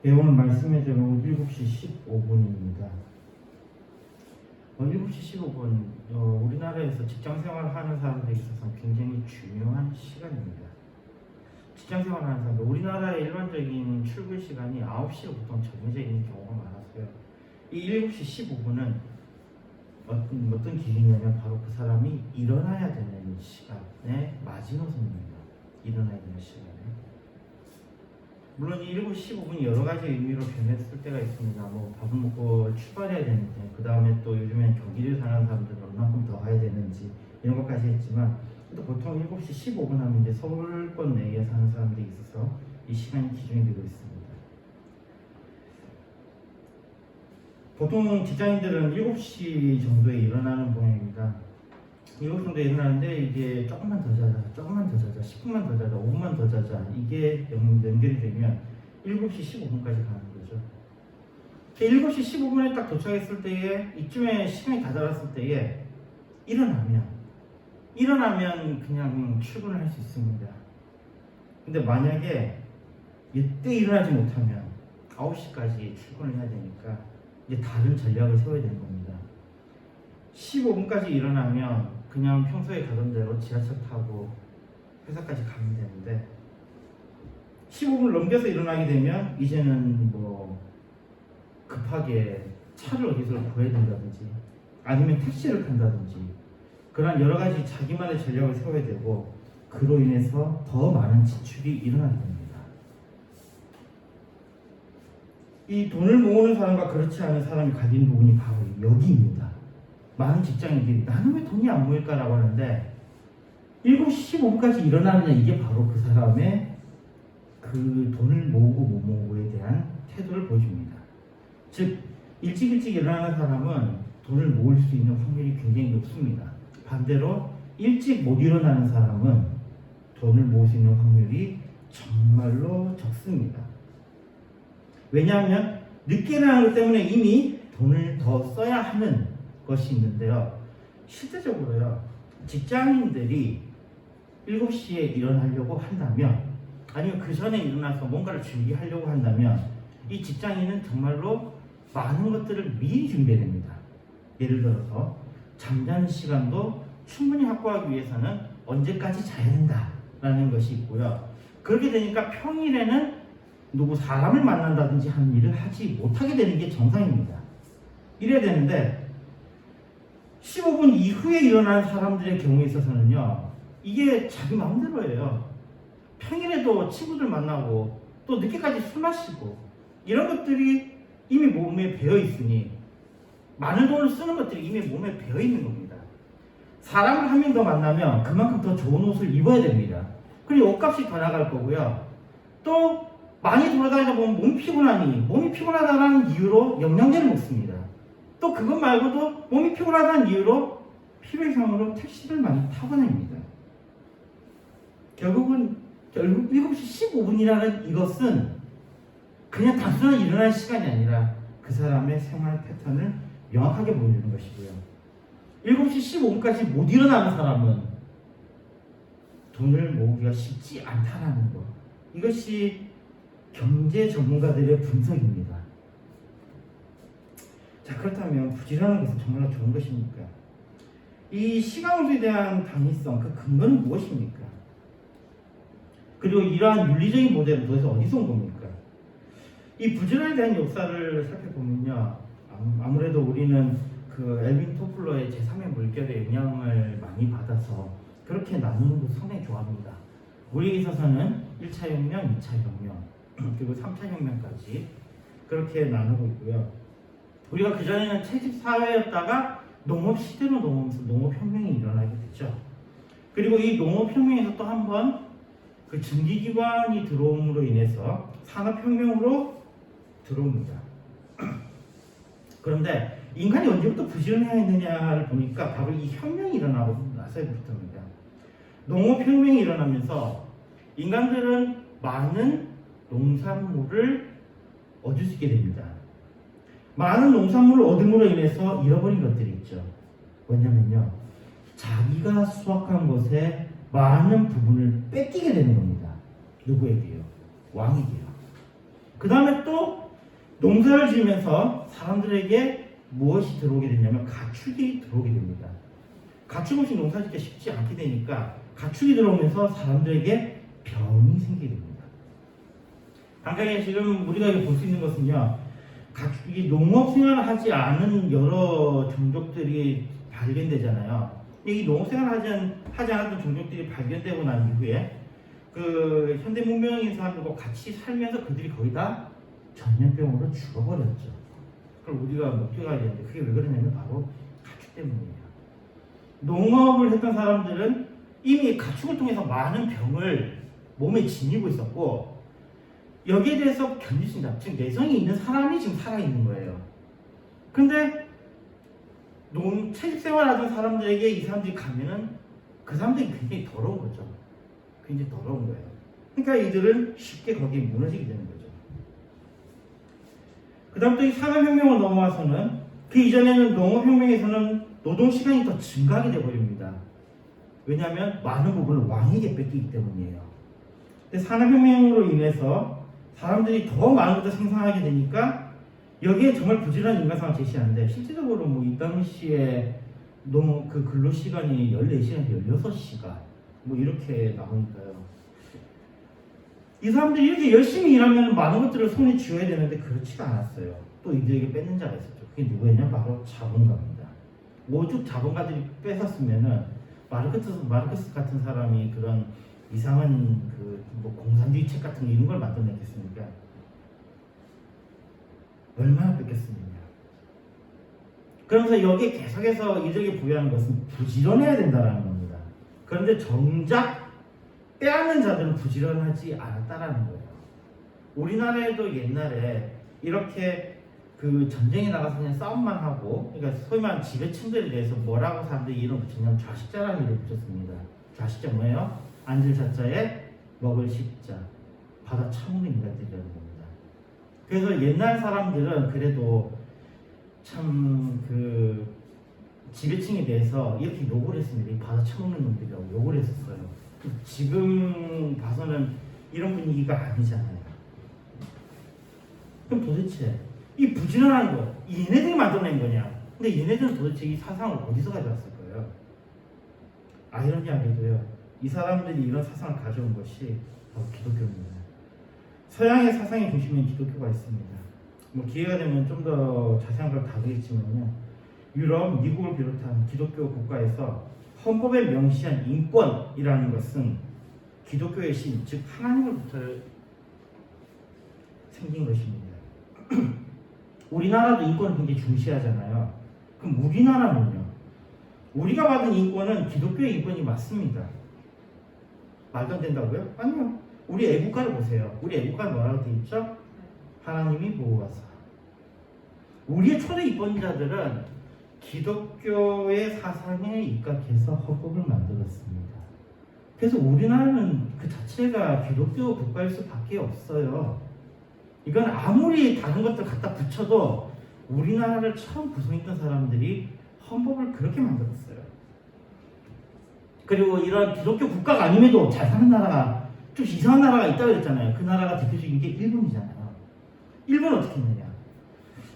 오늘 말씀의 제목은 7시 15분입니다. 7시 15분, 우리나라에서 직장생활을 하는 사람들에 있어서 굉장히 중요한 시간입니다. 직장생활을 하는 사람들, 우리나라의 일반적인 출근 시간이 9시에 보통 정해져 있는 경우가 많아서요. 이 7시 15분은 어떤 기준이냐면 바로 그 사람이 일어나야 되는 시간의 마지노선입니다. 일어나야 되는 시간에. 물론 이 7시 15분이 여러 가지 의미로 변했을 때가 있습니다. 뭐 밥을 먹고 출발해야 되는데, 그 다음에 또 요즘엔 경기를 사는 사람들은 얼마큼 더 가야 되는지 이런 것까지 했지만, 또 보통 7시 15분 하면 이제 서울권 내에 사는 사람들이 있어서 이 시간이 기준이 되고 있습니다. 보통 직장인들은 7시 정도에 일어나는 모양입니다. 7시 정도에 일어나는데 이게 조금만 더 자자, 10분만 더 자자, 5분만 더 자자, 이게 연결이 되면 7시 15분까지 가는 거죠. 7시 15분에 딱 도착했을 때에, 이쯤에 시간이 다 자랐을 때에 일어나면 그냥 출근을 할 수 있습니다. 근데 만약에 이때 일어나지 못하면 9시까지 출근을 해야 되니까 이제 다른 전략을 세워야 되는 겁니다. 15분까지 일어나면 그냥 평소에 가던 대로 지하철 타고 회사까지 가면 되는데, 15분을 넘겨서 일어나게 되면 이제는 뭐 급하게 차를 어디서 구해야 된다든지 아니면 택시를 탄다든지 그런 여러 가지 자기만의 전략을 세워야 되고, 그로 인해서 더 많은 지출이 일어나게 됩니다. 이 돈을 모으는 사람과 그렇지 않은 사람이 가진 부분이 바로 여기입니다. 많은 직장인들이 나는 왜 돈이 안 모일까라고 하는데, 7시 15분까지 일어나느냐, 이게 바로 그 사람의 그 돈을 모으고 못 모으고에 대한 태도를 보여줍니다. 즉, 일찍 일어나는 사람은 돈을 모을 수 있는 확률이 굉장히 높습니다. 반대로 일찍 못 일어나는 사람은 돈을 모을 수 있는 확률이 정말로 적습니다. 왜냐하면 늦게 일어나기 때문에 이미 돈을 더 써야 하는 것이 있는데요. 실제적으로요, 직장인들이 7시에 일어나려고 한다면, 아니면 그 전에 일어나서 뭔가를 준비하려고 한다면, 이 직장인은 정말로 많은 것들을 미리 준비해야 됩니다. 예를 들어서 잠자는 시간도 충분히 확보하기 위해서는 언제까지 자야 된다라는 것이 있고요. 그렇게 되니까 평일에는 누구 사람을 만난다든지 하는 일을 하지 못하게 되는 게 정상입니다. 이래야 되는데, 15분 이후에 일어나는 사람들의 경우에 있어서는요, 이게 자기 마음대로예요. 평일에도 친구들 만나고 또 늦게까지 술 마시고 이런 것들이 이미 몸에 배어 있으니, 많은 돈을 쓰는 것들이 이미 몸에 배어 있는 겁니다. 사람을 한 명 더 만나면 그만큼 더 좋은 옷을 입어야 됩니다. 그리고 옷값이 더 나갈 거고요. 또 많이 돌아다니다 보면 몸이 피곤하다는 이유로 영양제를 먹습니다. 또 그것 말고도 몸이 피곤하다는 이유로 필요 이상으로 택시를 많이 타고 다닙니다. 결국 7시 15분이라는 이것은 그냥 단순한 일어날 시간이 아니라 그 사람의 생활 패턴을 명확하게 보여주는 것이고요. 7시 15분까지 못 일어나는 사람은 돈을 모으기가 쉽지 않다는 것. 이것이 경제 전문가들의 분석입니다. 자, 그렇다면 부지런한 것은 정말 좋은 것입니까? 이 시간운수에 대한 당위성, 그 근거는 무엇입니까? 그리고 이러한 윤리적인 모델은 도대체 어디서 온 겁니까? 이 부지런에 대한 역사를 살펴보면요, 아무래도 우리는 그 엘빈 토플러의 제3의 물결의 영향을 많이 받아서 그렇게 나누는 것을 상당히 좋아합니다. 우리에 있어서는 1차 혁명, 2차 혁명, 그리고 3차 혁명까지 그렇게 나누고 있고요. 우리가 그전에는 채집 사회였다가 농업 시대로 넘어오면서 농업혁명이 일어나게 되죠. 그리고 이 농업혁명에서 또 한 번 그 증기기관이 들어옴으로 인해서 산업혁명으로 들어옵니다. 그런데 인간이 언제부터 부지런해야 했느냐를 보니까 바로 이 혁명이 일어나고 나서부터입니다. 농업혁명이 일어나면서 인간들은 많은 농산물을 얻을 수 있게 됩니다. 많은 농산물을 얻음으로 인해서 잃어버린 것들이 있죠. 뭐냐면요, 자기가 수확한 것에 많은 부분을 뺏기게 되는 겁니다. 누구에게요? 왕에게요. 그 다음에 또 농사를 지으면서 사람들에게 무엇이 들어오게 되냐면 가축이 들어오게 됩니다. 가축 없이 농사 짓기 쉽지 않게 되니까 가축이 들어오면서 사람들에게 병이 생기게 됩니다. 당장에 지금 우리가 볼 수 있는 것은요, 가축이 농업 생활을 하지 않은 여러 종족들이 발견되잖아요. 이 농업 생활을 하지 않았던 종족들이 발견되고 난 이후에 그 현대 문명인 사람들과 같이 살면서 그들이 거의 다 전염병으로 죽어버렸죠. 그걸 우리가 목격하게 되는데 그게 왜 그러냐면 바로 가축 때문이에요. 농업을 했던 사람들은 이미 가축을 통해서 많은 병을 몸에 지니고 있었고 여기에 대해서 견딜 수 있다. 지금 내성이 있는 사람이 지금 살아있는 거예요. 근데 채집 생활하던 사람들에게 이 사람들이 가면은 그 사람들이 굉장히 더러운 거죠. 굉장히 더러운 거예요. 그러니까 이들은 쉽게 거기에 무너지게 되는 거죠. 그 다음 또 이 산업혁명을 넘어와서는 그 이전에는 농업혁명에서는 노동시간이 더 증가하게 되어버립니다. 왜냐하면 많은 부분을 왕에게 뺏기기 때문이에요. 근데 산업혁명으로 인해서 사람들이 더 많은 것을 생산하게 되니까 여기에 정말 부지런한 인간상을 제시하는데 실질적으로 뭐 이 당시에 그 근로시간이 14시간에서 16시간 뭐 이렇게 나오니까요. 이 사람들이 이렇게 열심히 일하면 많은 것들을 손에 쥐어야 되는데 그렇지가 않았어요. 또 이들에게 뺏는 자가 있었죠. 그게 누구였냐? 바로 자본가입니다. 오죽 자본가들이 뺏었으면은 마르크스 같은 사람이 그런 이상한 뭐 공산주의 책 같은 이런 걸 만들어냈겠습니까? 얼마나 뺏겼습니까? 그러면서 여기에 계속해서 이들에게 부여하는 것은 부지런해야 된다는 겁니다. 그런데 정작 빼앗는 자들은 부지런하지 않았다라는 거예요. 우리나라에도 옛날에 이렇게 그 전쟁에 나가서 그냥 싸움만 하고, 그러니까 소위 말하는 지배층들에 대해서 뭐라고 사람들이 이름 붙였냐면 좌식자라는 이름을 붙였습니다. 좌식자 뭐예요? 앉을 자자에 먹을 식자, 받아 처먹는 인간들이라는 겁니다. 그래서 옛날 사람들은 그래도 참 그 지배층에 대해서 이렇게 욕을 했습니다. 받아 처먹는 놈들이라고 욕을 했었어요. 지금 봐서는 이런 분위기가 아니잖아요. 그럼 도대체 이 부지런한 거 얘네들이 만들어낸 거냐? 근데 얘네들은 도대체 이 사상을 어디서 가져왔을 거예요? 아이러니하게도요, 이 사람들이 이런 사상을 가져온 것이 바로 기독교입니다. 서양의 사상의 중심에 기독교가 있습니다. 뭐 기회가 되면 좀 더 자세한 걸 다루겠지만요, 유럽, 미국을 비롯한 기독교 국가에서 헌법에 명시한 인권이라는 것은 기독교의 신, 즉 하나님으로부터 생긴 것입니다. 우리나라도 인권을 굉장히 중시하잖아요. 그럼 우리나라는요? 우리가 받은 인권은 기독교의 인권이 맞습니다. 말도 안 된다고요? 아니요. 우리 애국가를 보세요. 우리 애국가는 뭐라고 되어 있죠? 하나님이 보호하사. 우리의 초대 입헌자들은 기독교의 사상에 입각해서 헌법을 만들었습니다. 그래서 우리나라는 그 자체가 기독교 국가일 수밖에 없어요. 이건 아무리 다른 것들 갖다 붙여도 우리나라를 처음 구성했던 사람들이 헌법을 그렇게 만들었어요. 그리고 이런 기독교 국가가 아님에도 잘 사는 나라가, 좀 이상한 나라가 있다고 했잖아요. 그 나라가 대표적인 게 일본이잖아요. 일본은 어떻게 했느냐?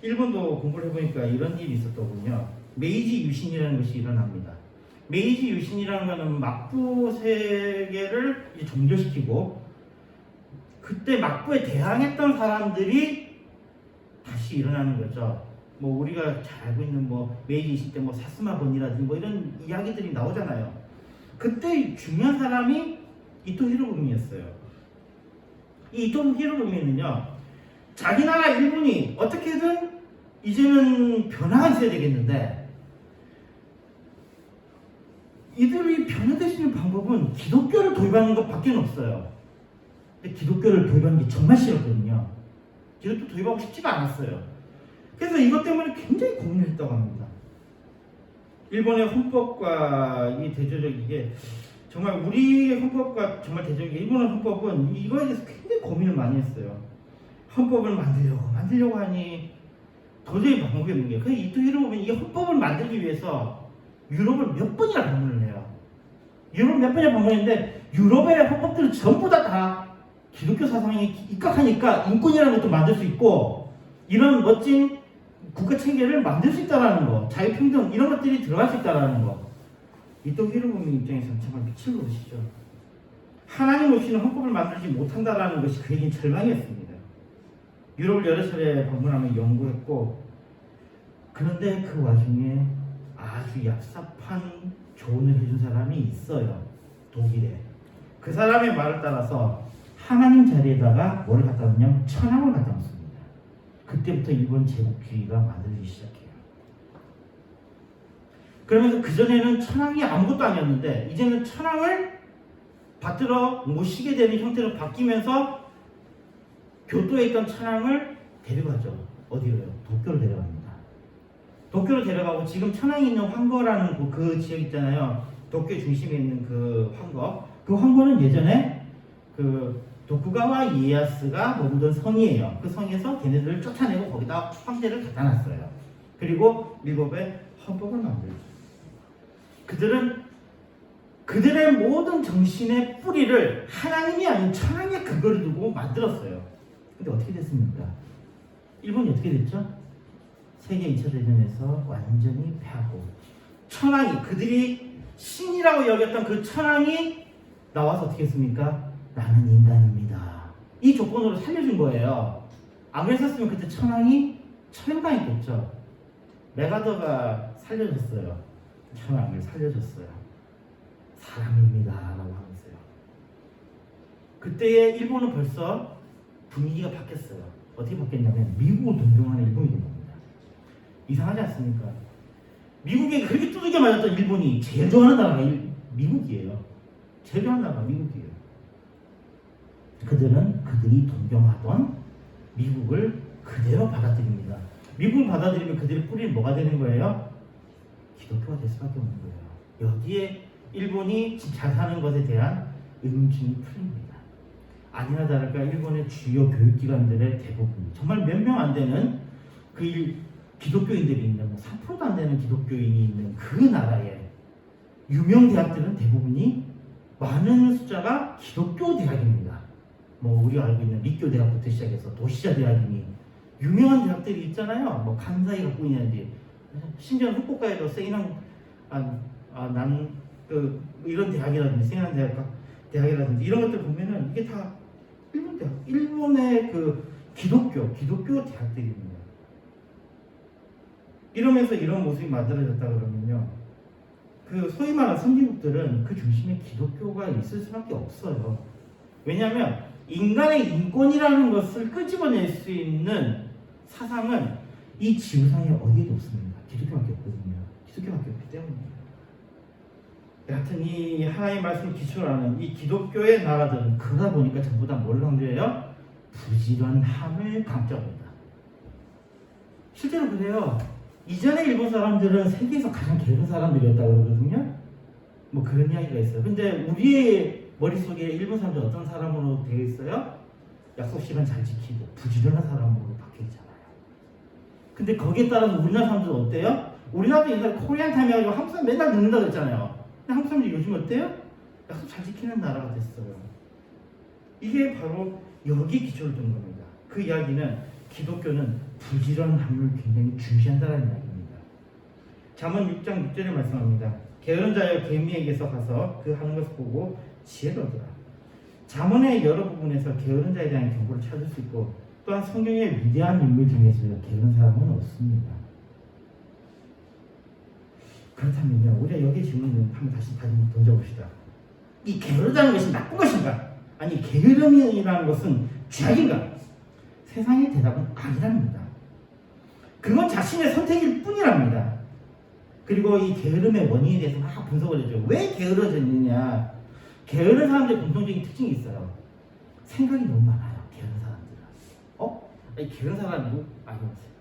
일본도 공부를 해보니까 이런 일이 있었더군요. 메이지 유신이라는 것이 일어납니다. 메이지 유신이라는 것은 막부 세계를 종결시키고 그때 막부에 대항했던 사람들이 다시 일어나는 거죠. 뭐 우리가 잘 알고 있는 뭐 메이지 유신 때 뭐 사스마 번이라든지 뭐 이런 이야기들이 나오잖아요. 그때 중요한 사람이 이토 히로부미였어요. 이 이토 히로부미는요, 자기 나라 일본이 어떻게든 이제는 변화가 있어야 되겠는데 이들이 변화될 수 있는 방법은 기독교를 도입하는 것밖에 없어요. 근데 기독교를 도입하는 게 정말 싫었거든요. 기독교 도입하고 싶지가 않았어요. 그래서 이것 때문에 굉장히 고민을 했다고 합니다. 일본의 헌법과 이 대조적이게, 정말 우리의 헌법과 정말 대조적이게 일본의 헌법은 이거에 대해서 굉장히 고민을 많이 했어요. 헌법을 만들려고 하니 도저히 방법이 없는 거예요. 그래서 이토 히로부미는 이 헌법을 만들기 위해서 유럽을 몇 번이나 방문을 해요. 유럽 몇 번이나 방문했는데 유럽의 헌법들은 전부 다 기독교 사상에 입각하니까 인권이라는 것도 만들 수 있고 이런 멋진 국가 체계를 만들 수 있다는 거, 자유평등 이런 것들이 들어갈 수 있다는 거. 이토 히로부미 입장에서는 정말 미칠 노릇이죠. 하나님 없이는 헌법을 만들지 못한다라는 것이 그에겐 절망이었습니다. 유럽을 여러 차례 방문하며 연구했고, 그런데 그 와중에 아주 얍삽한 조언을 해준 사람이 있어요. 독일에. 그 사람의 말을 따라서 하나님 자리에다가 뭐를 갖다 놓냐면 천황을 갖다 놓습니다. 그때부터 일본 제국주의가 만들기 시작해요. 그러면서 그전에는 천황이 아무것도 아니었는데 이제는 천황을 받들어 모시게 되는 형태로 바뀌면서 교토에 있던 천황을 데려가죠. 어디로요? 도쿄로 데려갑니다. 도쿄로 데려가고 지금 천황이 있는 황거라는 그 지역 있잖아요. 도쿄 중심에 있는 그 황거. 그 황거는 예전에 그 도쿠가와 이에야스가 머무던 성이에요. 그 성에서 걔네들을 쫓아내고 거기다 황제를 갖다 놨어요. 그리고 일곱의 헌법을 만들죠. 그들은 그들의 모든 정신의 뿌리를 하나님이 아닌 천황의 근거를 두고 만들었어요. 근데 어떻게 됐습니까? 일본이 어떻게 됐죠? 세계 2차 대전에서 완전히 패하고 천황이 그들이 신이라고 여겼던 그 천황이 나와서 어떻게 했습니까? 나는 인간입니다. 이 조건으로 살려준 거예요. 안 그랬었으면 그때 천황이 처형당했겠죠. 메가더가 살려줬어요. 천황을 살려줬어요. 사람입니다 라고 하면서요. 그때의 일본은 벌써 분위기가 바뀌었어요. 어떻게 바뀌었냐면 미국을 동경하는 일본이 된 겁니다. 이상하지 않습니까? 미국에 그렇게 두들겨 맞았던 일본이 제일 좋아하는 나라가 미국이에요. 제일 좋아하는 나라가 미국이에요. 그들은 그들이 동경하던 미국을 그대로 받아들입니다. 미국을 받아들이면 그들의 뿌리는 뭐가 되는 거예요? 기독교가 될 수밖에 없는 거예요. 여기에 일본이 잘 사는 것에 대한 의문점이 풀립니다. 아니나 다를까 일본의 주요 교육기관들의 대부분 정말 몇 명 안 되는 그 기독교인들이 있는 3%도 안 되는 기독교인이 있는 그 나라의 유명 대학들은 대부분이 많은 숫자가 기독교 대학입니다. 뭐 우리가 알고 있는 리쿄 대학부터 시작해서 도시자 대학이니 유명한 대학들이 있잖아요. 뭐 간사이 갖고 있는지 심지어 후쿠오카에도 세이난 이런 대학이라든지 세이난 대학이라든지 이런 것들 보면은 이게 다 일본 대학, 일본의 그 기독교 대학들입니다. 이러면서 이런 모습이 만들어졌다 그러면요, 그 소위 말하는 선진국들은 그 중심에 기독교가 있을 수밖에 없어요. 왜냐하면 인간의 인권이라는 것을 끄집어낼 수 있는 사상은 이 지구상에 어디에도 없습니다. 기독교밖에 없거든요. 기독교밖에 없기 때문이에요. 여하튼 이 하나님의 말씀을 기초로 하는 이 기독교의 나라들은 그러다 보니까 전부 다 뭘 강조해요? 부지런함을 강조합니다. 실제로 그래요. 이전에 일본 사람들은 세계에서 가장 게으른 사람들이었다고 그러거든요. 뭐 그런 이야기가 있어요. 근데 우리의 머릿속에 일본 사람들 어떤 사람으로 되어 있어요? 약속 시간 잘 지키고 부지런한 사람으로 박혀 있잖아요. 근데 거기에 따라서 우리나라 사람들은 어때요? 우리나라도 옛날에 코리안 타임 해가지고 한국 사람 맨날 늦는다고 했잖아요. 근데 한국 사람들이 요즘 어때요? 약속 잘 지키는 나라가 됐어요. 이게 바로 여기 기초를 둔 겁니다. 그 이야기는 기독교는 부지런함을 굉장히 중시한다는 이야기입니다. 잠언 6장 6절에 말씀합니다. 게으른 자여 개미에게서 가서 그 하는 것을 보고 지혜를 얻으라. 잠언의 여러 부분에서 게으른 자에 대한 경고를 찾을 수 있고 또한 성경의 위대한 인물 중에서 게으른 사람은 없습니다. 그렇다면요, 우리가 여기 질문을 한번 다시 던져봅시다. 이 게으르다는 것이 나쁜 것인가? 아니 게으름이라는 것은 죄악인가? 세상의 대답은 아니랍니다. 그건 자신의 선택일 뿐이랍니다. 그리고 이 게으름의 원인에 대해서 막 분석을 해줘요. 왜 게으러졌느냐? 게으른 사람들의 공통적인 특징이 있어요. 생각이 너무 많아요. 게으른 사람들은.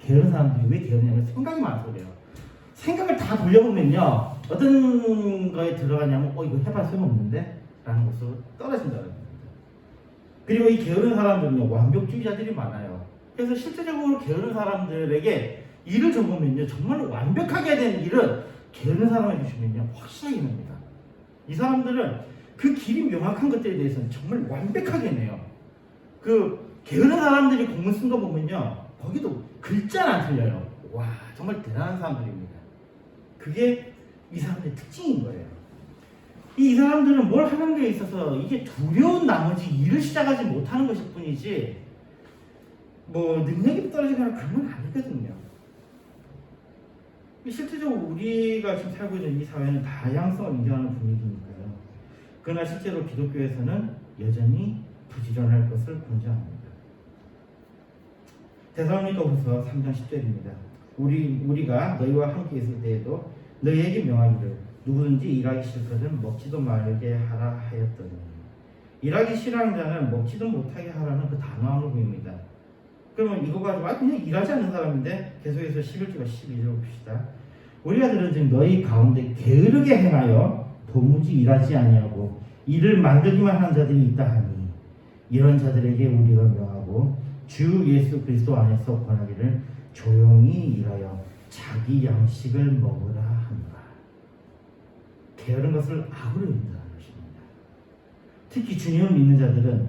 게으른 사람들이 왜 게으르냐면 생각이 많아서 그래요. 생각을 다 돌려보면요, 어떤 거에 들어가냐면 이거 해봐 소용없는데? 라는 것으로 떨어진다는 겁니다. 그리고 이 게으른 사람들은요, 완벽주의자들이 많아요. 그래서 실제적으로 게으른 사람들에게 일을 줘보면요, 정말 완벽하게 된 일은 게으른 사람에게 주면요, 확실하게 냅니다. 이 사람들은 그 길이 명확한 것들에 대해서는 정말 완벽하게 내요. 그 게으른 사람들이 공문 쓴 거 보면요, 거기도 글자는 안 틀려요. 와, 정말 대단한 사람들입니다. 그게 이 사람들의 특징인 거예요. 이 사람들은 뭘 하는 데 있어서 이게 두려운 나머지 일을 시작하지 못하는 것일 뿐이지 뭐 능력이 떨어지거나 그런 건 아니거든요. 실제적으로 우리가 지금 살고 있는 이 사회는 다양성을 인정하는 분위기니까요. 그러나 실제로 기독교에서는 여전히 부지런할 것을 권장합니다. 데살로니가후서 3장 10절입니다. 우리가 너희와 함께 있을 때에도 너희에게 명하기를 누구든지 일하기 싫거든 먹지도 말게 하라 하였더니, 일하기 싫어하는 자는 먹지도 못하게 하라는 그 단호함을 보입니다. 그러면 이거 가지고 그냥 일하지 않는 사람인데 계속해서 11절과 12절 봅시다. 우리가 들은즉 너희 가운데 게으르게 행하여 도무지 일하지 아니하고 일을 만들기만 하는 자들이 있다 하니, 이런 자들에게 우리가 명하고 주 예수 그리스도 안에서 권하기를 조용히 일하여 자기 양식을 먹으라 하노라. 게으른 것을 악으로 여긴다는 것입니다. 특히 주님을 믿는 자들은,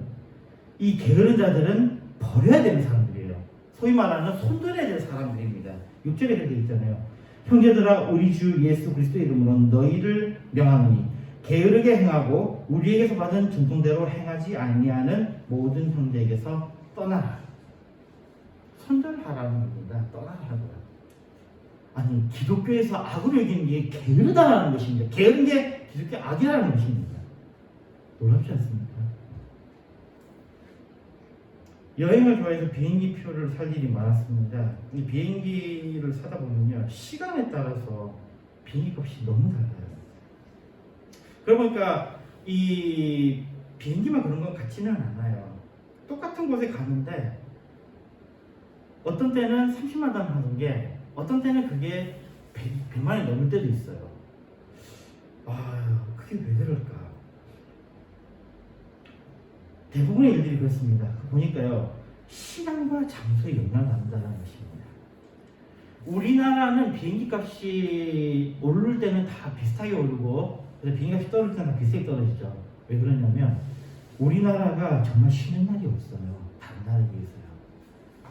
이 게으른 자들은 버려야 되는 사람들이에요. 소위 말하는 손들어야 될 사람들입니다. 6절에 되어 있잖아요. 형제들아, 우리 주 예수 그리스도의 이름으로 너희를 명하노니 게으르게 행하고 우리에게서 받은 전통대로 행하지 아니하는 모든 형제에게서 떠나라. 손절하라는 겁니다. 떠나라는 거예요. 아니, 기독교에서 악으로 여기는 게 게으르다라는 것입니다. 게으른 게 기독교 악이라는 것입니다. 놀랍지 않습니까? 여행을 좋아해서 비행기 표를 살 일이 많았습니다. 이 비행기를 사다 보면요, 시간에 따라서 비행기 값이 너무 달라요. 그러니까 이 비행기만 그런 건 같지는 않아요. 똑같은 곳에 가는데 어떤 때는 30만 원 하는 게, 어떤 때는 그게 100만 원이 넘을 때도 있어요. 아, 그게 왜 그럴까? 대부분의 일들이 그렇습니다. 보니까요, 시간과 장소에 영향을 받는다는 것입니다. 우리나라는 비행기 값이 오를 때는 다 비슷하게 오르고, 그래서 비행기 값이 떨어질 때는 다 비슷하게 떨어지죠. 왜 그러냐면 우리나라가 정말 쉬는 날이 없어요. 다른 나라에 비해서요.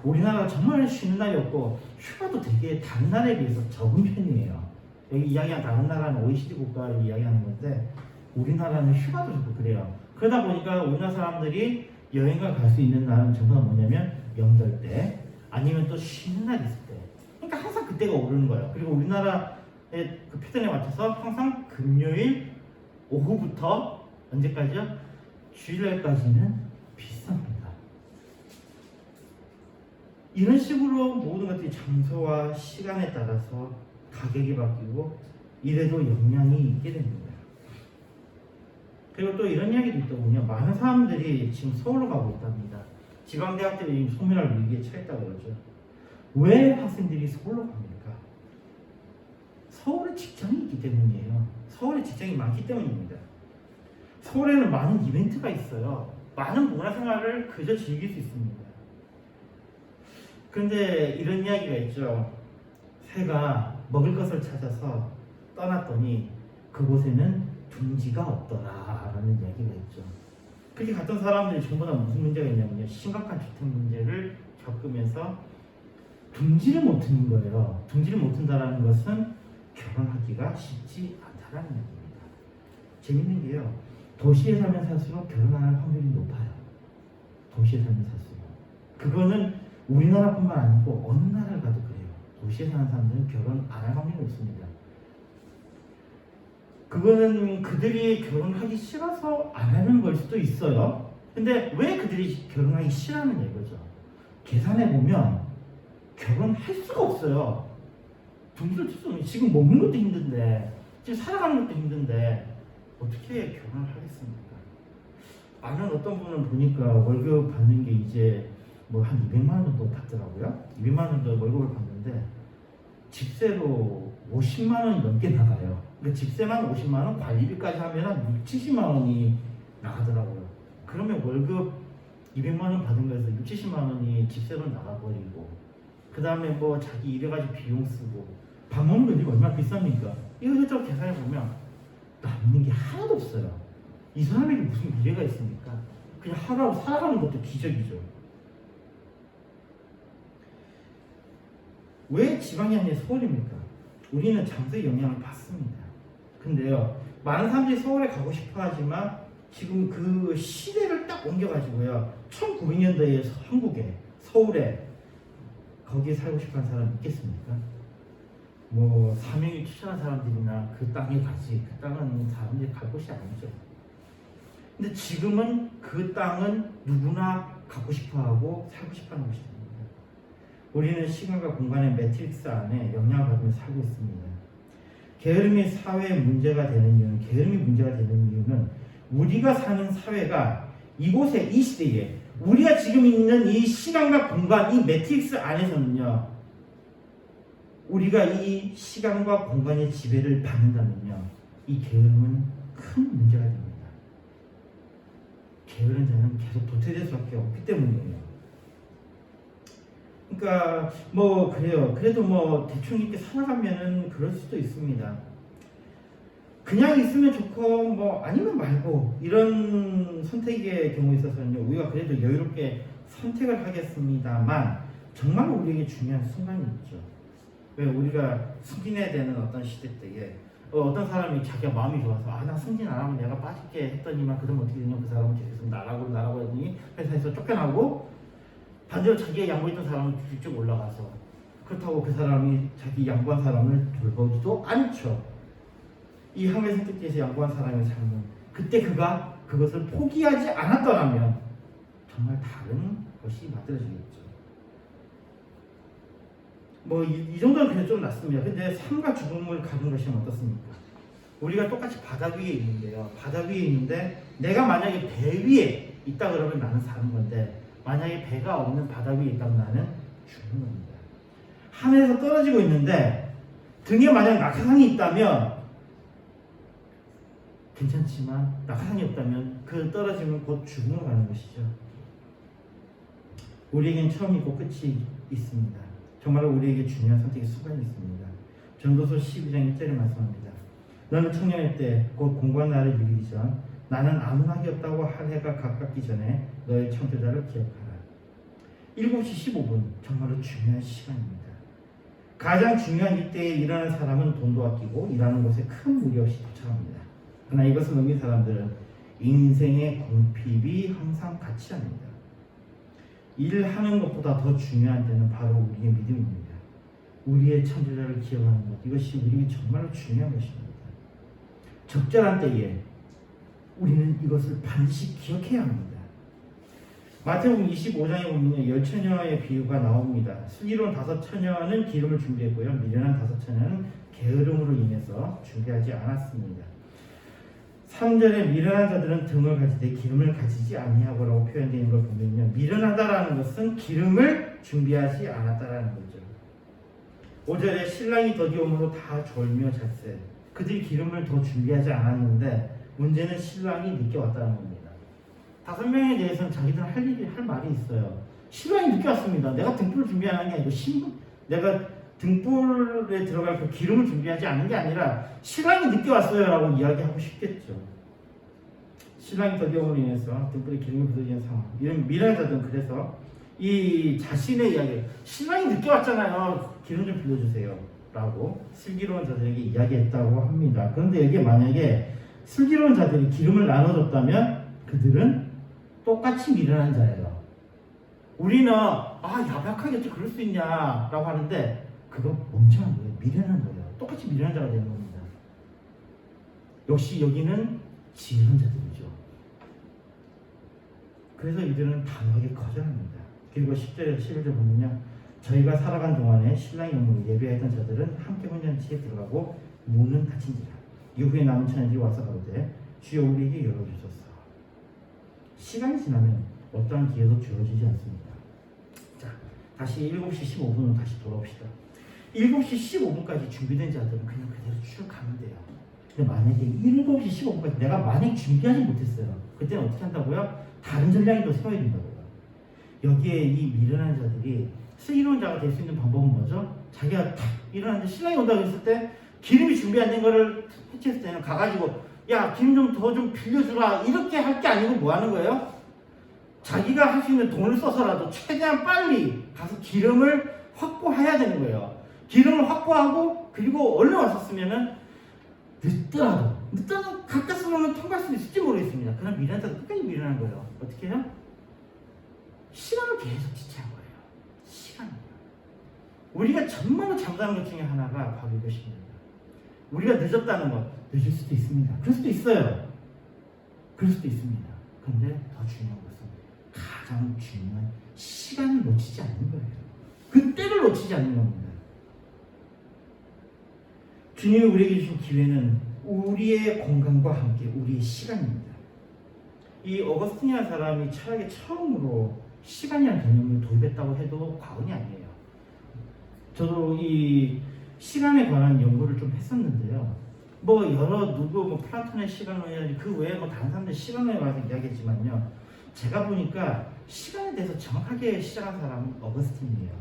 우리나라가 정말 쉬는 날이 없고 휴가도 되게 다른 나라에 비해서 적은 편이에요. 여기 이야기한 다른 나라는 OECD 국가를 이야기하는 건데, 우리나라는 휴가도 적고 그래요. 그러다 보니까 우리나라 사람들이 여행을 갈 수 있는 날은 전부 다 뭐냐면 명절 때, 아니면 또 쉬는 날 있을 때. 그러니까 항상 그때가 오르는 거예요. 그리고 우리나라의 그 패턴에 맞춰서 항상 금요일 오후부터 언제까지요? 주일날까지는 비쌉니다. 이런 식으로 모든 것들이 장소와 시간에 따라서 가격이 바뀌고 이래도 영향이 있게 됩니다. 그리고 또 이런 이야기도 있더군요. 많은 사람들이 지금 서울로 가고 있답니다. 지방대학들이 소멸할 위기에 처했다고 그러죠. 왜 학생들이 서울로 갑니까? 서울에 직장이 있기 때문이에요. 서울에 직장이 많기 때문입니다. 서울에는 많은 이벤트가 있어요. 많은 문화생활을 그저 즐길 수 있습니다. 그런데 이런 이야기가 있죠. 새가 먹을 것을 찾아서 떠났더니 그곳에는 둥지가 없더라라는 이야기가 있죠. 그렇게 갔던 사람들이 전부 다 무슨 문제가 있냐면요, 심각한 주택 문제를 겪으면서 둥지를 못 트는 거예요. 둥지를 못 튼다는 것은 결혼하기가 쉽지 않다라는 얘기입니다. 재밌는 게요, 도시에 살면 살수록 결혼할 확률이 높아요. 도시에 살면 살수록. 그거는 우리나라뿐만 아니고 어느 나라를 가도 그래요. 도시에 사는 사람들은 결혼 안 할 확률이 높습니다. 그거는 그들이 결혼하기 싫어서 안 하는 걸 수도 있어요. 근데 왜 그들이 결혼하기 싫어하느냐 이거죠. 계산해 보면 결혼할 수가 없어요. 돈을 투자하면 지금 먹는 것도 힘든데, 지금 살아가는 것도 힘든데 어떻게 결혼을 하겠습니까? 아는 어떤 분은 보니까 월급 받는 게 이제 뭐 한 200만 원 정도 받더라고요. 200만 원 정도 월급을 받는데 집세로 50만 원이 넘게 나가요. 그러니까 집세만 50만 원, 관리비까지 하면 한 6, 70만 원이 나가더라고요. 그러면 월급 200만 원 받은 거에서 6, 70만 원이 집세로 나가버리고, 그 다음에 뭐 자기 일해가지고 비용 쓰고, 밥 먹는 거 이거 얼마나 비쌉니까? 이것저것 계산해 보면 남는 게 하나도 없어요. 이 사람에게 무슨 미래가 있습니까? 그냥 하루하루 살아가는 것도 기적이죠. 왜 지방이 아니라 서울입니까? 우리는 장소의 영향을 받습니다. 근데요, 많은 사람들이 서울에 가고 싶어 하지만 지금 그 시대를 딱 옮겨가지고요, 1900년대에 한국에, 서울에, 거기에 살고 싶어 하는 사람 있겠습니까? 뭐 사명이 투철한 사람들이나 그 땅에 가지, 그 땅은 사람들이 갈 곳이 아니죠. 근데 지금은 그 땅은 누구나 갖고 싶어하고 살고 싶어하는 곳이 됩니다. 우리는 시간과 공간의 매트릭스 안에 영향을 받으며 살고 있습니다. 게으름이 사회의 문제가 되는 이유는, 게으름이 문제가 되는 이유는 우리가 사는 사회가 이곳에, 이 시대에, 우리가 지금 있는 이 시간과 공간, 이 매트릭스 안에서는요, 우리가 이 시간과 공간의 지배를 받는다면요, 이 게으름은 큰 문제가 됩니다. 게으른 자는 계속 도태될 수밖에 없기 때문이에요. 그러니까 뭐 그래요. 그래도 뭐 대충 이렇게 살아가면은 그럴 수도 있습니다. 그냥 있으면 좋고 뭐 아니면 말고 이런 선택의 경우에 있어서는요, 우리가 그래도 여유롭게 선택을 하겠습니다만 정말 우리에게 중요한 순간이 있죠. 왜 우리가 승진해야 되는 어떤 시대 때에 어떤 사람이 자기가 마음이 좋아서 나 승진 안 하면 내가 빠질게 했더니만 그러면 어떻게 되냐, 그 사람은 계속 나라고 했더니 회사에서 쫓겨나고, 반대로 자기가 양보했던 사람은 쭉쭉 올라가서, 그렇다고 그 사람이 자기 양보한 사람을 돌보지도 않죠. 이 하나님의 선택지에서 양보한 사람의 삶은, 그때 그가 그것을 포기하지 않았더라면 정말 다른 것이 만들어지겠죠. 뭐 이 정도는 그냥 좀 낫습니다. 근데 삶과 죽음을 가진 것이면 어떻습니까? 우리가 똑같이 바다 위에 있는데요. 바다 위에 있는데 내가 만약에 배 위에 있다 그러면 나는 사는 건데, 만약에 배가 없는 바다 위에 있다면 나는 죽는 겁니다. 하늘에서 떨어지고 있는데 등에 만약 낙하산이 있다면 괜찮지만 낙하산이 없다면 그 떨어지면 곧 죽음으로 가는 것이죠. 우리에겐 처음이 있고 끝이 있습니다. 정말 우리에게 중요한 선택의 순간이 있습니다. 전도서 12장 1절에 말씀합니다. 너는 청년의 때 곧 공부한 날을 이르기 전 나는 아무 낙이 없다고 할 해가 가깝기 전에 너의 청교자를 기억하라. 7시 15분 정말로 중요한 시간입니다. 가장 중요한 이때에 일하는 사람은 돈도 아끼고 일하는 곳에 큰 무리 없이 도착합니다. 그러나 이것을 넘긴 사람들은 인생의 공핍이 항상 같이 합니다. 일하는 것보다 더 중요한 데는 바로 우리의 믿음입니다. 우리의 창조자를 기억하는 것, 이것이 우리에게 정말로 중요한 것입니다. 적절한 때에 우리는 이것을 반드시 기억해야 합니다. 마태복음 25장에 보면 열처녀의 비유가 나옵니다. 슬기로운 5처녀는 기름을 준비했고요, 미련한 5처녀는 게으름으로 인해서 준비하지 않았습니다. 3절에 미련한 자들은 등을 가지되 기름을 가지지 아니하고라고 표현되어 있는 걸 보면요, 미련하다라는 것은 기름을 준비하지 않았다라는 거죠. 5절에 신랑이 더디옴으로 다 졸며 잤세. 그들이 기름을 더 준비하지 않았는데 문제는 신랑이 늦게 왔다는 겁니다. 5명에 대해서는 자기들 할 말이 있어요. 신랑이 늦게 왔습니다. 내가 등불을 준비하는 게 아니고 내가 등불에 들어갈 그 기름을 준비하지 않는 게 아니라 신랑이 늦게 왔어요 라고 이야기하고 싶겠죠. 신랑이 더디옴으로 인해서 등불에 기름이 부서지는 상황, 이런 미련자들은 그래서 이 자신의 이야기, 신랑이 늦게 왔잖아요, 기름 좀 빌려주세요 라고 슬기로운 자들에게 이야기했다고 합니다. 그런데 여기에 만약에 슬기로운 자들이 기름을 나눠줬다면 그들은 똑같이 미련한 자예요. 우리는 야박하겠지, 그럴 수 있냐 라고 하는데 그거 멍청한 거예요. 미련한 거예요. 똑같이 미련한 자가 되는 겁니다. 역시 여기는 지혜로운 자들이죠. 그래서 이들은 단호하게 거절합니다. 그리고 10절에서 11절 보면요, 저희가 살아간 동안에 신랑의 영문을 예배했던 자들은 함께 혼잔치에 들어가고 문은 닫힌지라. 이후에 남은 처녀들이 와서 가로되 주여 우리에게 열어주소서. 시간이 지나면 어떠한 기회도 주어지지 않습니다. 자, 다시 7시 15분으로 다시 돌아옵시다. 7시 15분까지 준비된 자들은 그냥 그대로 쭉 가면 돼요. 근데 만약에 7시 15분까지 내가 만약에 준비하지 못했어요. 그때는 어떻게 한다고요? 다른 전략이 더 세워야 된다고요. 여기에 이 미련한 자들이 슬기로운 자가 될 수 있는 방법은 뭐죠? 자기가 탁 일어났는데 신랑이 온다고 했을 때 기름이 준비 안 된 거를 해체했을 때는 가가지고 야, 기름 좀 더 좀 빌려주라 이렇게 할 게 아니고 뭐 하는 거예요? 자기가 할 수 있는 돈을 써서라도 최대한 빨리 가서 기름을 확보해야 되는 거예요. 기름을 확보하고 그리고 얼른 왔었으면은 늦더라도 가까스로는 통과할 수 있을지 모르겠습니다. 그냥 미련하다가 끝까지 미련한 거예요. 어떻게 해요? 시간을 계속 지체한 거예요. 시간이요. 우리가 정말로 잘못하는 것 중에 하나가 바로 이것입니다. 우리가 늦었다는 것, 늦을 수도 있습니다. 그럴 수도 있어요. 그럴 수도 있습니다. 그런데 더 중요한 것은 가장 중요한 시간을 놓치지 않는 거예요. 그 때를 놓치지 않는 겁니다. 주님이 우리에게 주신 기회는 우리의 공간과 함께 우리의 시간입니다. 이 어거스틴이라는 사람이 철학에 처음으로 시간이라는 개념을 도입했다고 해도 과언이 아니에요. 저도 이 시간에 관한 연구를 좀 했었는데요. 플라톤의 시간론이라든지 그 외에 다른 사람들 시간론에 관해서 이야기했지만요. 제가 보니까 시간에 대해서 정확하게 시작한 사람은 어거스틴이에요.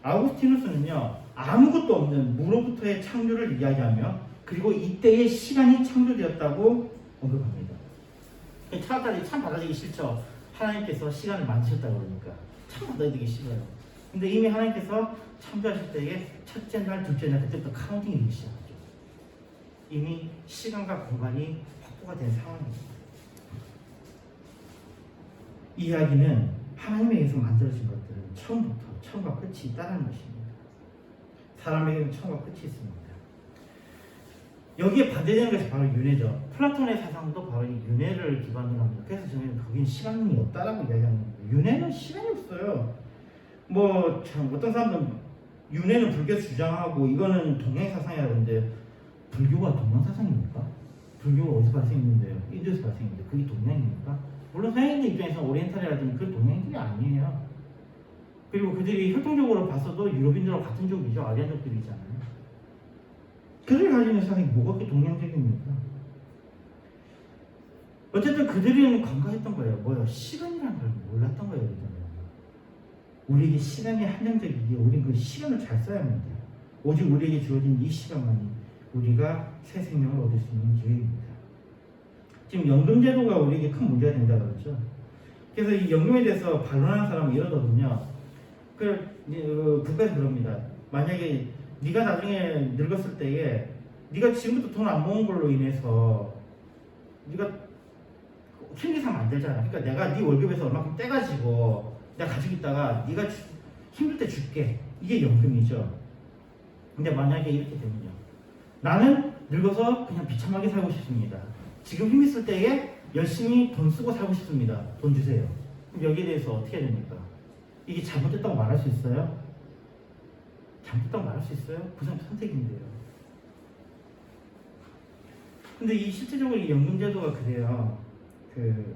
아우구스티누스는요, 아무것도 없는 무로부터의 창조를 이야기하며 그리고 이때의 시간이 창조되었다고 언급합니다. 차라리 참 받아들이기 싫죠. 하나님께서 시간을 만드셨다고 그러니까 참 받아들이기 싫어요. 근데 이미 하나님께서 창조하실 때에 첫째 날, 둘째 날 그때부터 카운팅이 되기 시작하죠. 이미 시간과 공간이 확보가 된 상황입니다. 이 이야기는 하나님에 의해서 만들어진 것들은 처음부터 처음과 끝이 있다는 것입니다. 사람에게는 처음과 끝이 있습니다. 여기에 반대되는 것이 바로 윤회죠. 플라톤의 사상도 바로 이 윤회를 기반으로 합니다. 그래서 저는 거긴 시간이 없다라고 이야기하는 거예요. 윤회는 시간이 없어요. 어떤 사람들은 윤회는 불교에서 주장하고 이거는 동양 사상이라고 하는데 불교가 동양 사상입니까? 불교가 어디서 발생했는데요? 인도에서 발생했는데 그게 동양입니까? 물론 서양인들 입장에서는 오리엔탈이라든지 그 동양인들이 아니에요. 그리고 그들이 혈통적으로 봤어도 유럽인들하고 같은 족이죠. 아리안족들이잖아요. 그들이 가지고 있는 사상이 뭐가 그렇게 동양적입니까? 어쨌든 그들은 간과했던 거예요. 시간이라는 걸 몰랐던 거예요. 우리에게 시간이 한정적이기에 우리는 그 시간을 잘 써야 합니다. 오직 우리에게 주어진 이 시간만이 우리가 새 생명을 얻을 수 있는 기회입니다. 지금 연금제도가 우리에게 큰 문제가 된다고 그러죠. 그래서 이 연금에 대해서 반론하는 사람은 이러거든요. 국가에서 그럽니다. 만약에 네가 나중에 늙었을 때에 네가 지금부터 돈 안 모은 걸로 인해서 네가 힘들게 살면 안 되잖아. 그러니까 내가 네 월급에서 얼마큼 떼가지고 내가 가지고 있다가 네가 힘들 때 줄게. 이게 연금이죠. 근데 만약에 이렇게 되면요. 나는 늙어서 그냥 비참하게 살고 싶습니다. 지금 힘 있을 때에 열심히 돈 쓰고 살고 싶습니다. 돈 주세요. 그럼 여기에 대해서 어떻게 해야 됩니까? 이게 잘못됐다고 말할 수 있어요? 잘못됐다고 말할 수 있어요? 그 사람 선택인데요. 근데 이 실제적으로 이 연금제도가 그래요.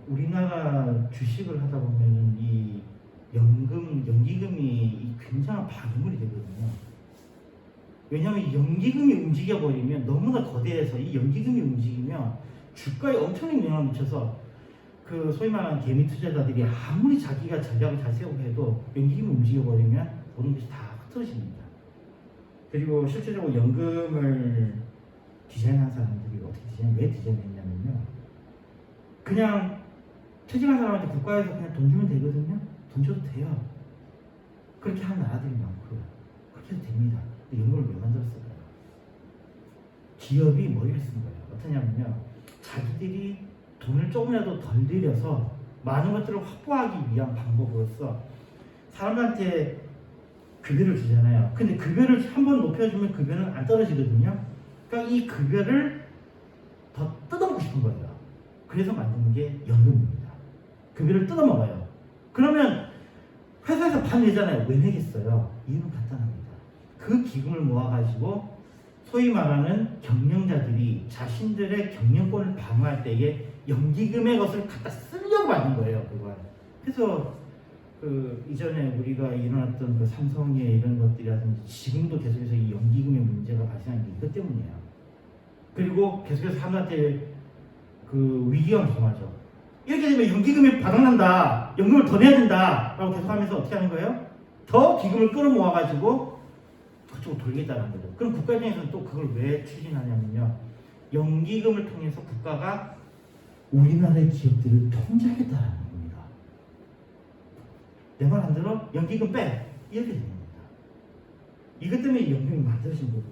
우리나라 주식을 하다 보면은 이 연기금이 굉장한 방해물이 되거든요. 왜냐하면 연기금이 움직여버리면 너무나 거대해서 이 연기금이 움직이면 주가에 엄청난 영향을 미쳐서 소위 말하는 개미 투자자들이 아무리 자기가 전략을 잘 세우고 해도 연기금이 움직여버리면 모든 것이 다 흐트러집니다. 그리고 실제적으로 연금을 디자인한 사람들이 왜 디자인했냐면요. 그냥 퇴직한 사람한테 국가에서 그냥 돈 주면 되거든요. 돈 줘도 돼요. 그렇게 하는 나라들이 많고요. 그렇게 해도 됩니다. 근데 연금을 왜 만들었을까요? 기업이 머리를 쓴 거예요. 어떠냐면요. 자기들이 돈을 조금이라도 덜 들여서 많은 것들을 확보하기 위한 방법으로서 사람들한테 급여를 주잖아요. 근데 급여를 한번 높여주면 급여는 안 떨어지거든요. 그러니까 이 급여를 더 뜯어먹고 싶은 거예요. 그래서 만든 게 연금입니다. 급여를 뜯어먹어요. 그러면 회사에서 반 내잖아요. 왜 내겠어요? 이유는 간단합니다. 그 기금을 모아가지고 소위 말하는 경영자들이 자신들의 경영권을 방어할 때에 연기금의 것을 갖다 쓰려고 하는 거예요. 그걸. 그래서 이전에 우리가 일어났던 삼성의 이런 것들이라든지 지금도 계속해서 이 연기금의 문제가 발생하는 게 이것 때문이에요. 그리고 계속해서 사람한테 위기감 조성하죠. 이렇게 되면 연기금이 바닥난다. 연금을 더 내야 된다. 라고 계속하면서 어떻게 하는 거예요? 더 기금을 끌어모아가지고 그쪽으로 돌리겠다는 거죠. 그럼 국가 입장에서는 또 그걸 왜 추진하냐면요. 연기금을 통해서 국가가 우리나라의 기업들을 통제하겠다는 겁니다. 내 말 안 들어? 연기금 빼! 이렇게 됩니다. 이것 때문에 연기금이 만들어진 거거든요.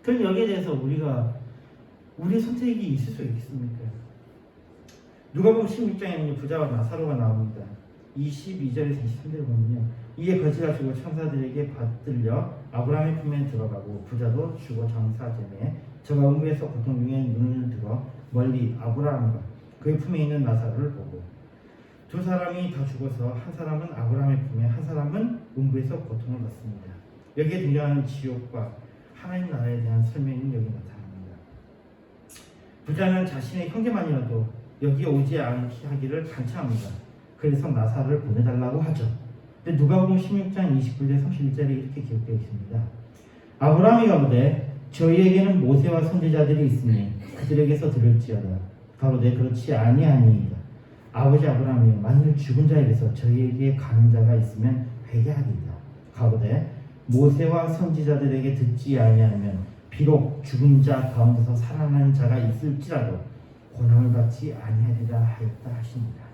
그럼 여기에 대해서 우리의 선택이 있을 수 있겠습니까? 누가복음 16장에는 부자와 나사로가 나옵니다. 22절에서 23절을 보면요. 이에 거지가 죽어 천사들에게 받들려 아브라함의 품에 들어가고 부자도 죽어 장사되매 저가 음부에서 고통 중에 눈을 들어 멀리 아브라함과 그의 품에 있는 나사로를 보고 두 사람이 다 죽어서 한 사람은 아브라함의 품에 한 사람은 음부에서 고통을 받습니다. 여기에 등장하는 지옥과 하나님 나라에 대한 설명이 여기 나타납니다. 부자는 자신의 형제만이라도 여기에 오지 않게 하기를 간청합니다. 그래서 나사로를 보내달라고 하죠. 근데 누가복음 16장 29절 31절에 이렇게 기록되어 있습니다. 아브라함이 가로되 저희에게는 모세와 선지자들이 있으니 그들에게서 들을지어다. 가로되 그렇지 아니하니이다. 아버지 아브라함이여 만일 죽은 자에게서 저희에게 가는 자가 있으면 회개하리이다. 가로되 모세와 선지자들에게 듣지 아니하면 비록 죽은 자 가운데서 살아난 자가 있을지라도 고난을 받지 아니하리라 하였다 하십니다.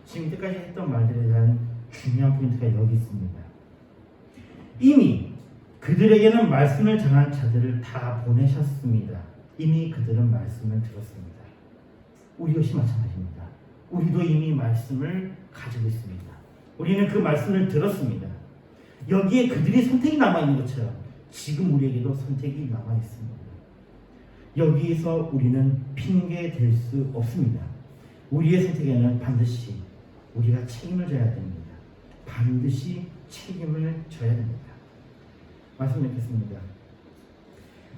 지금 이때까지 했던 말들에 대한 중요한 포인트가 여기 있습니다. 이미 그들에게는 말씀을 전한 자들을 다 보내셨습니다. 이미 그들은 말씀을 들었습니다. 우리 역시 마찬가지입니다. 우리도 이미 말씀을 가지고 있습니다. 우리는 그 말씀을 들었습니다. 여기에 그들이 선택이 남아있는 것처럼 지금 우리에게도 선택이 남아있습니다. 여기에서 우리는 핑계 댈 수 없습니다. 우리의 선택에는 반드시 우리가 책임을 져야 됩니다. 반드시 책임을 져야 됩니다. 말씀 뵙겠습니다.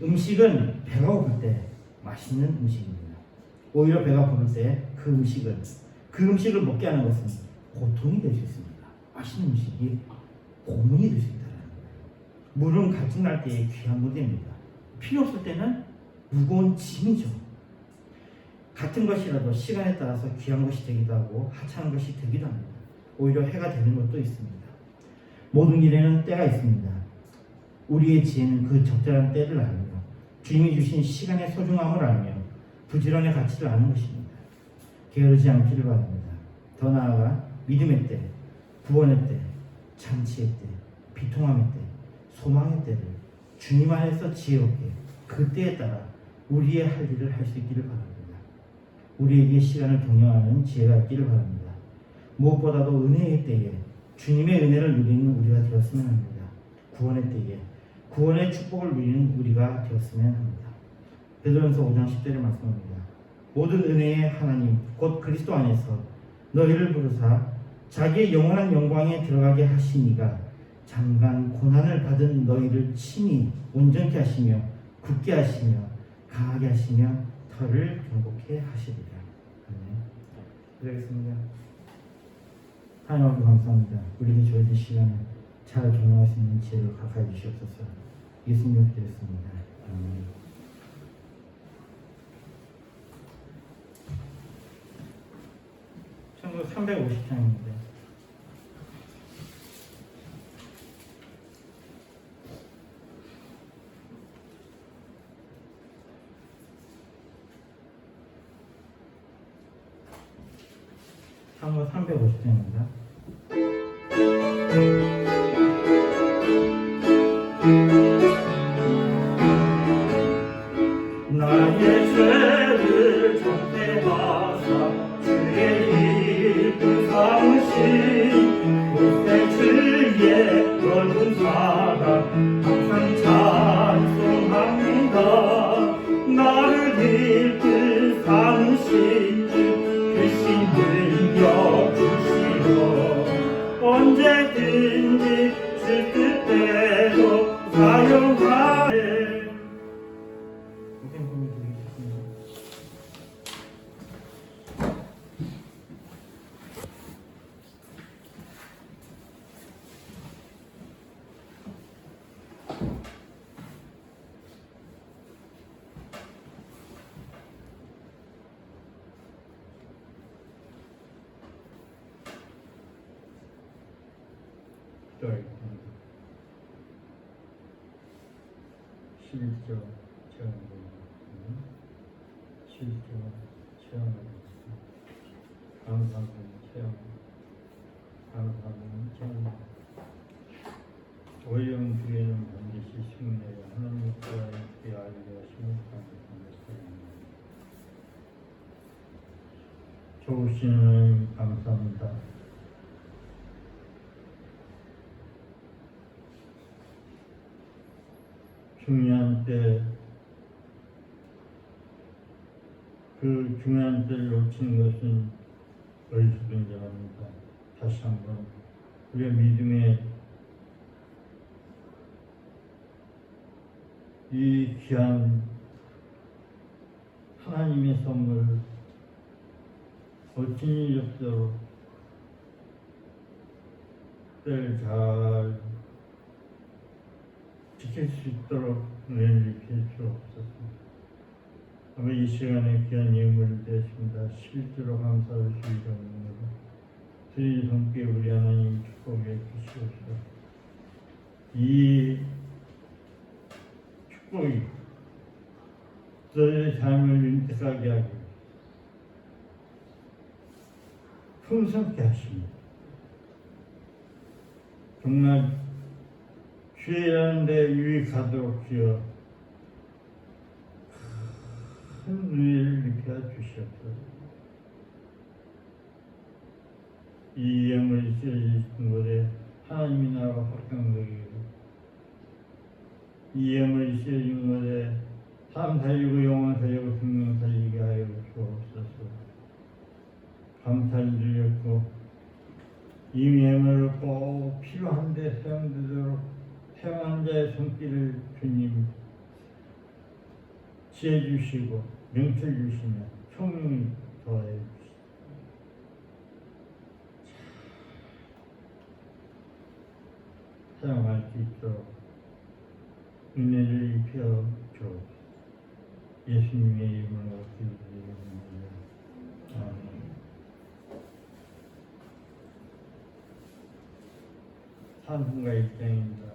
음식은 배가 고플 때 맛있는 음식입니다. 오히려 배가 부를 때 그 음식을 먹게 하는 것은 고통이 될 수 있습니다. 맛있는 음식이 고문이 될 수 있다는 거예요. 물은 갈증 날 때의 귀한 무대입니다. 필요 없을 때는 무거운 짐이죠. 같은 것이라도 시간에 따라서 귀한 것이 되기도 하고 하찮은 것이 되기도 합니다. 오히려 해가 되는 것도 있습니다. 모든 일에는 때가 있습니다. 우리의 지혜는 그 적절한 때를 알며 주님이 주신 시간의 소중함을 알며 부지런의 가치를 아는 것입니다. 게으르지 않기를 바랍니다. 더 나아가 믿음의 때, 구원의 때, 잔치의 때, 비통함의 때, 소망의 때를 주님 안에서 지혜롭게 그 때에 따라 우리의 할 일을 할 수 있기를 바랍니다. 우리에게 시간을 경영하는 지혜가 있기를 바랍니다. 무엇보다도 은혜의 때에 주님의 은혜를 누리는 우리가 되었으면 합니다. 구원의 때에 구원의 축복을 누리는 우리가 되었으면 합니다. 베드로전서 5장 10절에 말씀합니다. 모든 은혜의 하나님 곧 그리스도 안에서 너희를 부르사 자기의 영원한 영광에 들어가게 하시니가 잠깐 고난을 받은 너희를 친히 온전케 하시며 굳게 하시며 강하게 하시며 털을 경고케 하시리라. 아멘. 기도하겠습니다. 하나님 아버지 감사합니다. 우리에게 주어진 시간을 잘 경영할 수 있는 지혜를 가까이 주시옵소서. 예수님 기도했습니다. 아멘. 창조 350장입니다. 창조 350장입니다. 나의 죄를 정죄하사 주의 이름 삼으신 곳에 주의 넓은 사랑 항상 찬송합니다. 나를 이끌 삼으신 주 크신 능력 주시고 언제든지 주 뜻대로 사용하네. 절 11절 제가 11절 체험하겠습니다. 감사합니다. 체험. 감사합니다. 체험. 오염 뒤에는 반드시 승리해야 하나님 구하의 귀 알려 심각하게 좋으신 하나님 감사합니다. 중요한 때, 그 중요한 때를 놓친 것은 어리석은 자입니다. 다시 한번 우리의 믿음의 이 귀한 하나님의 선물 어찌 일이 없도록 때를 잘 지킬 수 있도록 은혜를 주옵소서. 아버지 이 시간에 귀한 예물을 드렸습니다. 실제로 감사를 주의정으로 주의 손께 우리 하나님 축복해 주시옵소서. 이 축복이 너의 삶을 윤택하게 하기 풍성케 하십니다. 정말 주의라는 데 유익하도록 주여 큰 은혜를 입혀 주시옵소서. 이 예물이 쓰여진 곳에 하나님의 나라가 확장되기를, 이 예물이 쓰여진 곳에 삶 살리고 영혼 살리고 생명 살리게 하여 주옵소서. 감사를 드렸고 이 예물을 꼭 필요한 데 사용되도록 사용한 자의 손길을 주님 지혜 주시고 명철 주시며 총명이 더해 주시고 사용할 수 있도록 은혜를 입혀 주옵소서. 예수님의 이름으로 기도드립니다. 아멘. 산분과 입장입니다.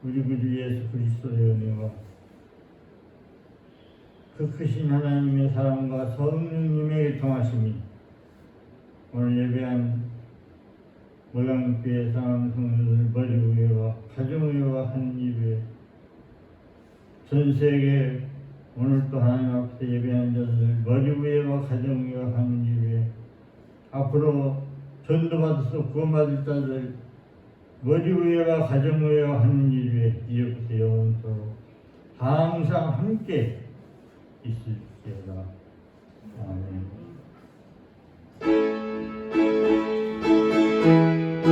우리 구주 예수 그리스도의 은혜와 그 크신 하나님의 사랑과 성령님의 통하심이 오늘 예배한 모양교회 사랑성도들 머리위와 가정위와 하는 예배, 전 세계 오늘 또 하나님 앞에 예배한 자들 머리위와 가정위와 하는 예배, 앞으로 전도받아서 구원받을 자들 머리 위에와 가정 위에와 하는 일에 이제부터 영원토록 항상 함께 있을지어다. 아멘.